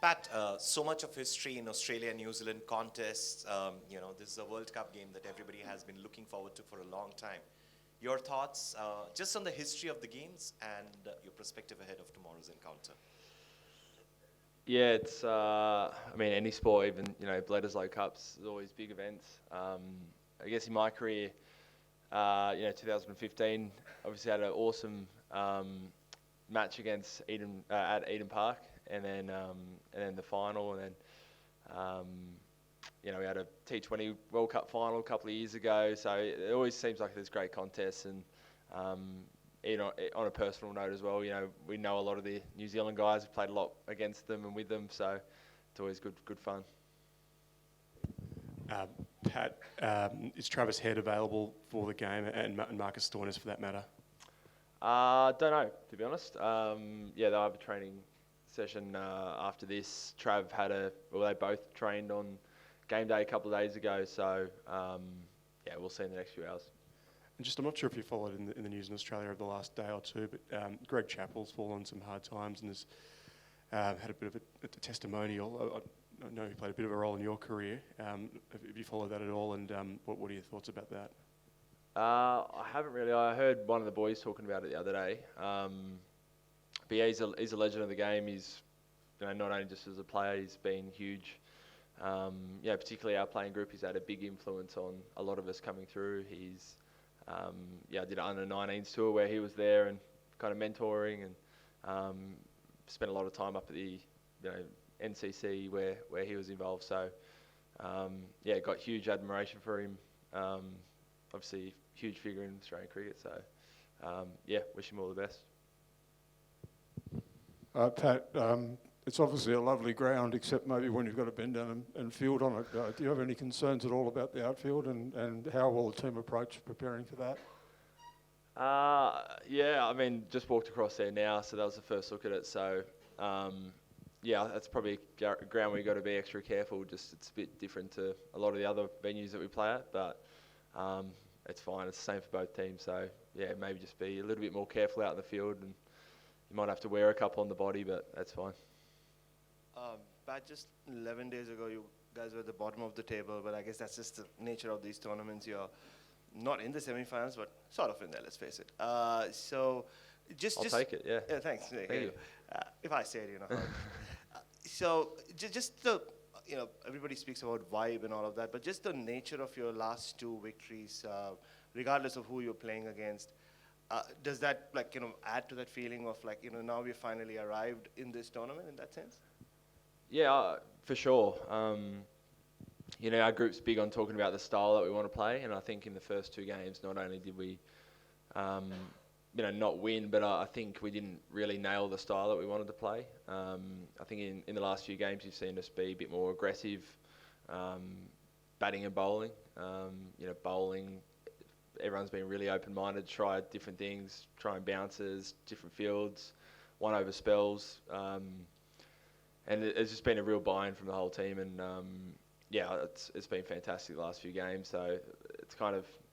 Pat, so much of history in Australia and New Zealand contests. This is a World Cup game that everybody has been looking forward to for a long time. Your thoughts just on the history of the games and your perspective ahead of tomorrow's encounter? Yeah, it's. Any sport, even Bledisloe Cups, is always big events. I guess in my career, 2015, obviously had an awesome match against Eden at Eden Park, and then the final, and then we had a T20 World Cup final a couple of years ago. So it always seems like there's great contests, and on a personal note as well, we know a lot of the New Zealand guys. We've played a lot against them and with them, so it's always good fun. Pat, is Travis Head available for the game, and Marcus Stoinis for that matter? Don't know, to be honest. They'll have a training session after this. They both trained on game day a couple of days ago, so we'll see in the next few hours. And I'm not sure if you followed in the news in Australia over the last day or two, but Greg Chappell's fallen some hard times and has had a bit of a testimonial. I know he played a bit of a role in your career. Have you followed that at all, and what are your thoughts about that? I haven't really. I heard one of the boys talking about it the other day. But yeah, he's a legend of the game. He's not only just as a player, he's been huge. Particularly our playing group, he's had a big influence on a lot of us coming through. He's I did an under-19s tour where he was there and kind of mentoring, and spent a lot of time up at the NCC where he was involved. So got huge admiration for him. Obviously, huge figure in Australian cricket. So wish him all the best. Pat, it's obviously a lovely ground, except maybe when you've got to bend down and field on it. Do you have any concerns at all about the outfield, and how will the team approach preparing for that? Just walked across there now, so that was the first look at it. So, that's probably a ground where you've got to be extra careful. Just it's a bit different to a lot of the other venues that we play at, but it's fine. It's the same for both teams. So, maybe just be a little bit more careful out in the field, and you might have to wear a couple on the body, but that's fine. Pat, just 11 days ago, you guys were at the bottom of the table, but I guess that's just the nature of these tournaments. You're not in the semi-finals, but sort of in there, let's face it. I'll take it, yeah. Yeah, thanks. Thank you. If I say it, So just the, everybody speaks about vibe and all of that, but just the nature of your last two victories, regardless of who you're playing against, does that add to that feeling of now we've finally arrived in this tournament in that sense? Yeah, for sure. Our group's big on talking about the style that we want to play, and I think in the first two games, not only did we, not win, but I think we didn't really nail the style that we wanted to play. I think in the last few games, you've seen us be a bit more aggressive, batting and bowling. Bowling, everyone's been really open-minded, tried different things, trying bounces, different fields, one over spells. And it's just been a real buy-in from the whole team, and it's been fantastic the last few games. So it's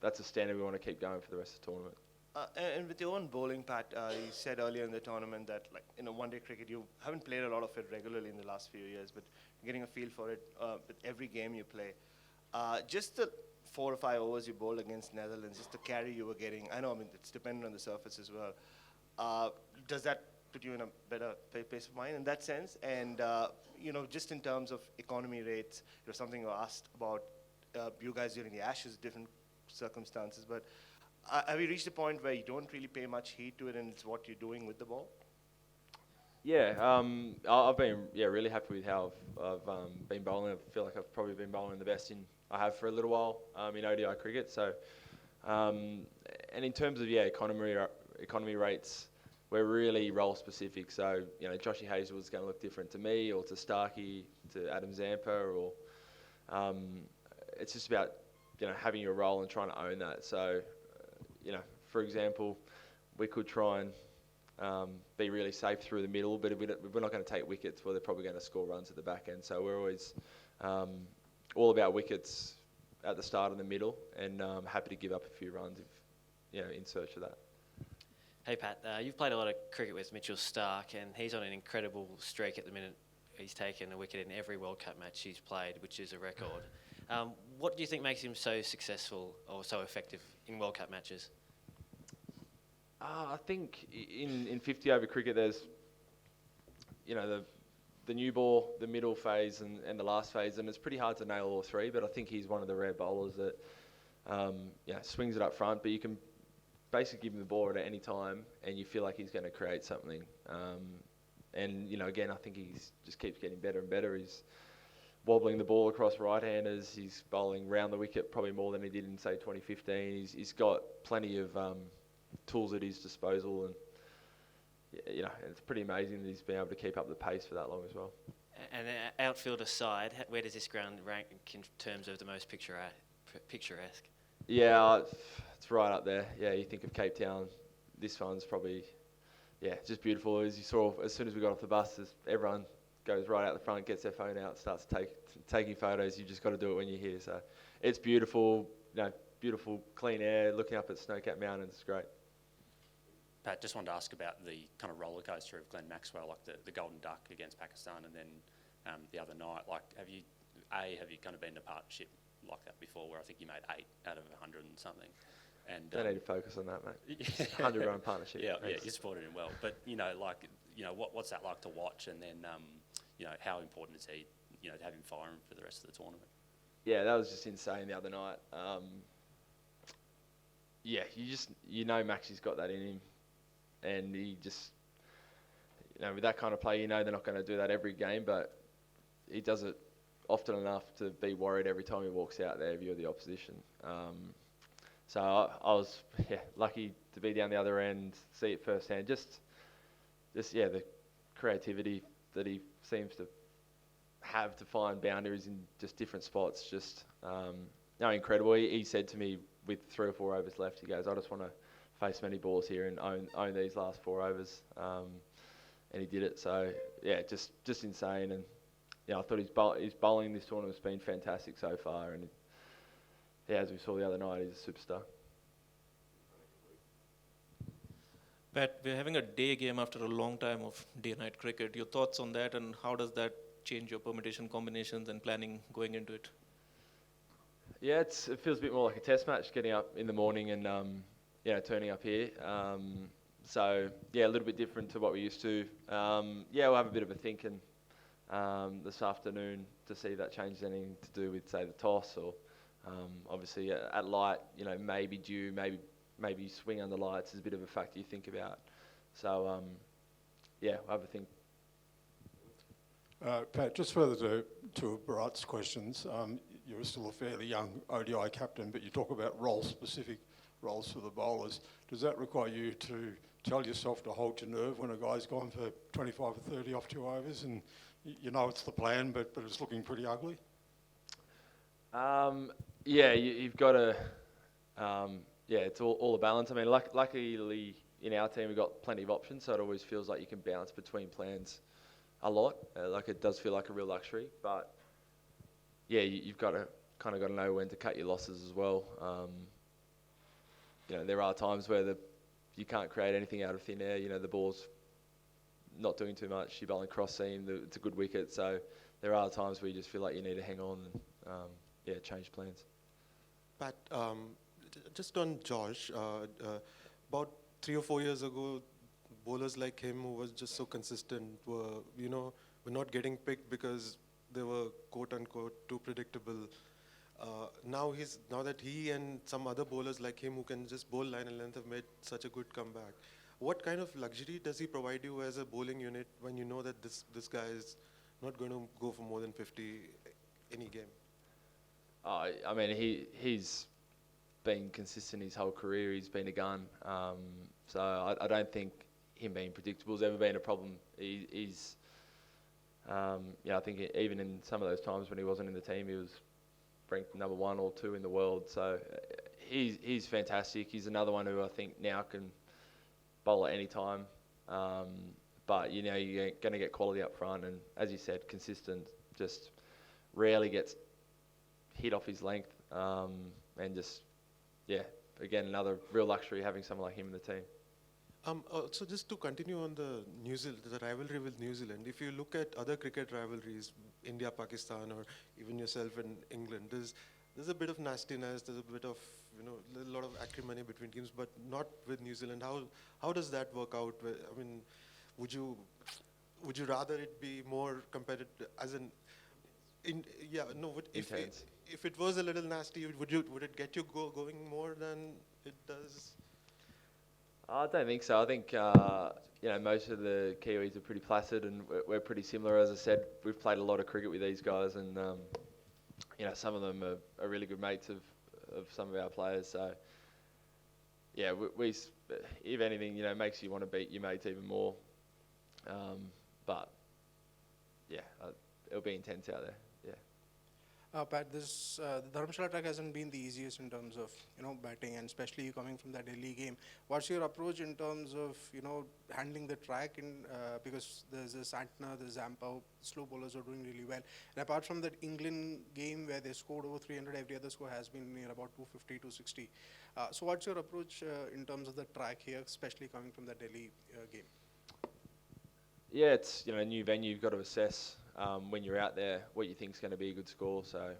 that's a standard we want to keep going for the rest of the tournament. And with your own bowling, Pat, you said earlier in the tournament that one-day cricket, you haven't played a lot of it regularly in the last few years, but you're getting a feel for it with every game you play. Just the 4 or 5 overs you bowled against Netherlands, just the carry you were getting. It's dependent on the surface as well. Does that put you in a better pace of mind in that sense? And just in terms of economy rates, something you asked about you guys during the Ashes, different circumstances, but have you reached a point where you don't really pay much heed to it, and it's what you're doing with the ball? Yeah, I've been really happy with how I've been bowling. I feel like I've probably been bowling the best I have for a little while in ODI cricket. So, and in terms of economy rates, we're really role specific. So Joshy Hazelwood's going to look different to me, or to Starkey, to Adam Zampa, or it's just about having your role and trying to own that. So for example, we could try and be really safe through the middle, but if we're not going to take wickets, well, they're probably going to score runs at the back end. So we're always all about wickets at the start and the middle, and happy to give up a few runs if in search of that. Hey Pat, you've played a lot of cricket with Mitchell Starc, and he's on an incredible streak at the minute he's taken a wicket in every World Cup match he's played, which is a record. What do you think makes him so successful or so effective in World Cup matches? I think in 50 over cricket, there's the new ball, the middle phase, and the last phase, and it's pretty hard to nail all three. But I think he's one of the rare bowlers that swings it up front, but you can basically give him the ball at any time, and you feel like he's going to create something. And again, I think he just keeps getting better and better. He's wobbling the ball across right-handers. He's bowling round the wicket probably more than he did in say 2015. He's got plenty of tools at his disposal, and it's pretty amazing that he's been able to keep up the pace for that long as well. And outfield aside, where does this ground rank in terms of the most picturesque? Yeah, it's right up there. Yeah, you think of Cape Town, this one's probably, just beautiful. As you saw, as soon as we got off the bus, everyone goes right out the front, gets their phone out, starts taking photos. You just got to do it when you're here. So it's beautiful, beautiful clean air, looking up at snow-capped mountains. It's great. Pat, just wanted to ask about the kind of roller coaster of Glenn Maxwell, like the Golden Duck against Pakistan, and then the other night. Like, have you kind of been in a partnership like that before, where I think you made 8 out of 100 and something? And don't need to focus on that, mate. 100-run partnership. Yeah, you supported him well. But what's that like to watch? And then how important is he? To have him firing for the rest of the tournament. Yeah, that was just insane the other night. Maxi's got that in him. And he just, with that kind of play, they're not going to do that every game, but he does it often enough to be worried every time he walks out there if you're the opposition. So I was lucky to be down the other end, see it firsthand. Just the creativity that he seems to have to find boundaries in just different spots. Just incredible. He said to me with 3 or 4 overs left, he goes, "I just want to face many balls here and own these last 4 overs," and he did it. So just insane. And I thought his bowling this tournament has been fantastic so far. And as we saw the other night, he's a superstar. Pat, we're having a day game after a long time of day-night cricket. Your thoughts on that, and how does that change your permutation combinations and planning going into it? Yeah, it feels a bit more like a test match, getting up in the morning and turning up here. A little bit different to what we used to. We'll have a bit of a think this afternoon to see if that changes anything to do with, say, the toss, or obviously at light, maybe dew, maybe swing under lights is a bit of a factor you think about. So, we'll have a think. Pat, just further to Bharat's questions, you're still a fairly young ODI captain, but you talk about specific roles for the bowlers. Does that require you to tell yourself to hold your nerve when a guy's gone for 25 or 30 off 2 overs and it's the plan, but it's looking pretty ugly? You've got to... it's all a balance. I mean, luckily in our team we've got plenty of options, so it always feels like you can bounce between plans a lot. It does feel like a real luxury, but you've got to know when to cut your losses as well. There are times where you can't create anything out of thin air. The ball's not doing too much. You're bowling cross seam. It's a good wicket, so there are times where you just feel like you need to hang on and change plans. Pat, just on Josh, about 3 or 4 years ago, bowlers like him who was just so consistent were not getting picked because they were quote unquote too predictable. Now that he and some other bowlers like him who can just bowl line and length have made such a good comeback, what kind of luxury does he provide you as a bowling unit when you know that this guy is not going to go for more than 50 any game? I mean, he's been consistent his whole career. He's been a gun. So I don't think him being predictable has ever been a problem. He's I think even in some of those times when he wasn't in the team, he was ranked number 1 or 2 in the world. So he's fantastic. He's another one who I think now can bowl at any time. But you're going to get quality up front, and as you said, consistent. Just rarely gets hit off his length, and just again another real luxury having someone like him in the team. So just to continue on the the rivalry with New Zealand, if you look at other cricket rivalries, India, Pakistan, or even yourself in England, there's a bit of nastiness, there's a bit of a lot of acrimony between teams, but not with New Zealand. How does that work out? I mean, would you rather it be more competitive, as yeah, no, Intense. if it was a little nasty, would it get you going more than it does? I don't think so. I think most of the Kiwis are pretty placid, and we're pretty similar. As I said, we've played a lot of cricket with these guys, and some of them are really good mates of some of our players. So yeah, we if anything, makes you want to beat your mates even more. But yeah, it'll be intense out there. Yeah. Pat, this the Dharamshala track hasn't been the easiest in terms of batting, and especially you coming from that Delhi game. What's your approach in terms of handling the track? Because there's a Santner, there's Zampa, slow bowlers are doing really well. And apart from that England game where they scored over 300, every other score has been near about 250, 260. So what's your approach in terms of the track here, especially coming from the Delhi game? Yeah, it's a new venue. You've got to assess when you're out there what you think is going to be a good score. So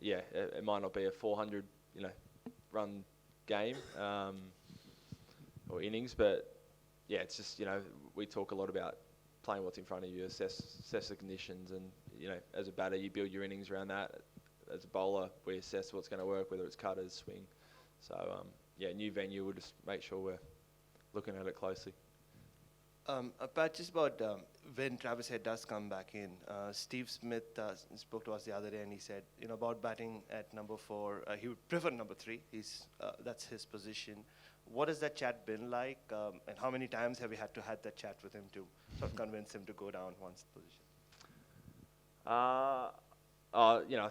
it might not be a 400 run game or innings, but yeah, it's just we talk a lot about playing what's in front of you, assess the conditions, and as a batter you build your innings around that. As a bowler, we assess what's going to work, whether it's cutters, swing. So new venue. We'll just make sure we're looking at it closely. Pat, just about when Travis Head does come back in, Steve Smith spoke to us the other day, and he said, about batting at number 4, he would prefer number 3. That's his position. What has that chat been like, and how many times have we had to had that chat with him to sort of convince him to go down one position? I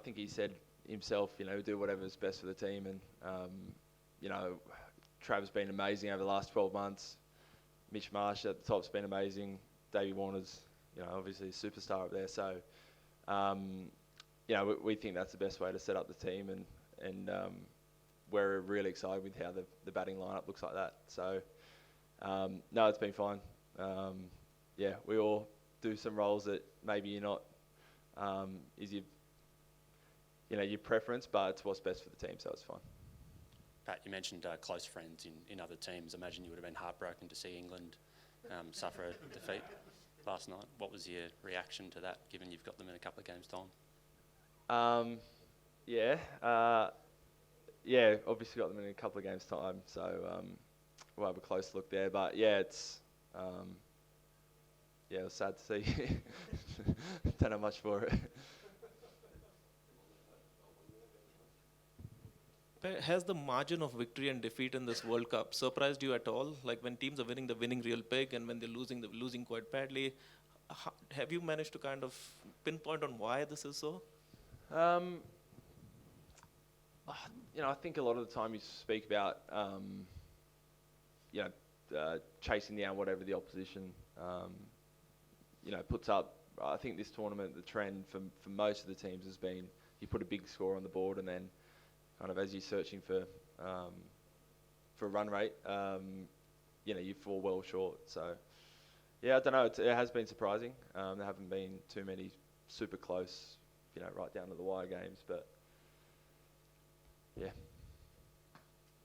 think he said himself, do whatever's best for the team, and Trav's been amazing over the last 12 months. Mitch Marsh at the top's been amazing. Davey Warner's, obviously a superstar up there. So, we think that's the best way to set up the team, and we're really excited with how the batting lineup looks like that. So, no, it's been fine. We all do some roles that maybe you're not is your preference, but it's what's best for the team. So it's fine. Pat, you mentioned close friends in other teams. Imagine you would have been heartbroken to see England suffer a defeat last night. What was your reaction to that, given you've got them in a couple of games' time? Obviously got them in a couple of games' time, so we'll have a close look there. But it's it was sad to see. Don't have much for it. Has the margin of victory and defeat in this World Cup surprised you at all? Like when teams are winning, they're winning real big, and when they're losing quite badly. Have you managed to kind of pinpoint on why this is so? I think a lot of the time you speak about, chasing down whatever the opposition, puts up. I think this tournament, the trend for most of the teams has been you put a big score on the board, and then kind of as you're searching for run rate, you fall well short. So, I don't know. It has been surprising. There haven't been too many super close, right down to the wire games. But, yeah.